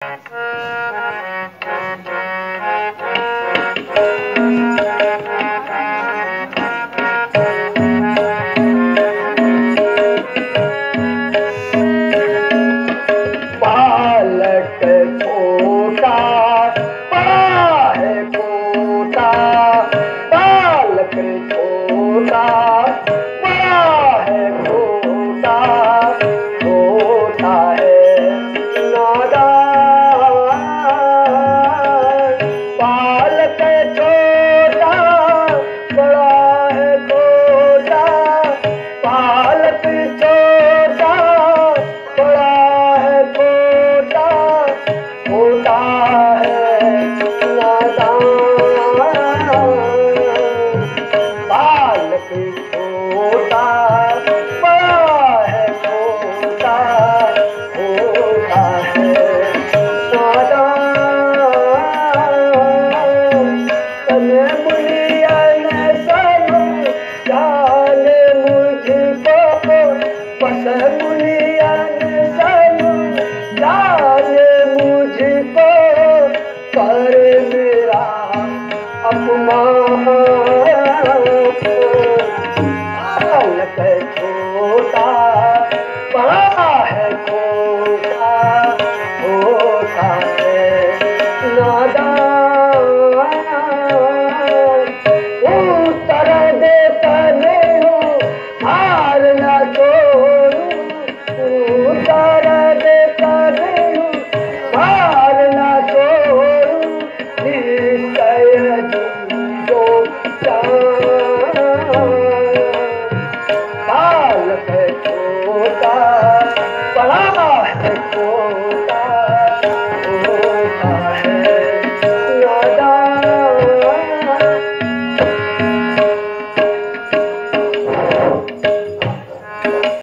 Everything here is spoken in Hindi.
बालक छोटा बड़ा है पोता, बालक छोटा बड़ा है पोता, होता है नादान। बालक छोटा बड़ा है पोता, बालक छोटा बड़ा है पोता, होता है नादान। बालक छोटा बड़ा है पोता, होता है नादान। तने मुनियन समझाने मुझको, बस मुनियन समझाने मुझको, कर मेरा अपमान। बालक छोटा बड़ा है पोता, होता है नादान। उत्तर देता नहीं हूँ, हार न छोड़ूं, उत्तर देता नहीं हूँ, हार न छोड़ूं, निश्चय जीवो जान। बालक छोटा बड़ा है पोता, होता है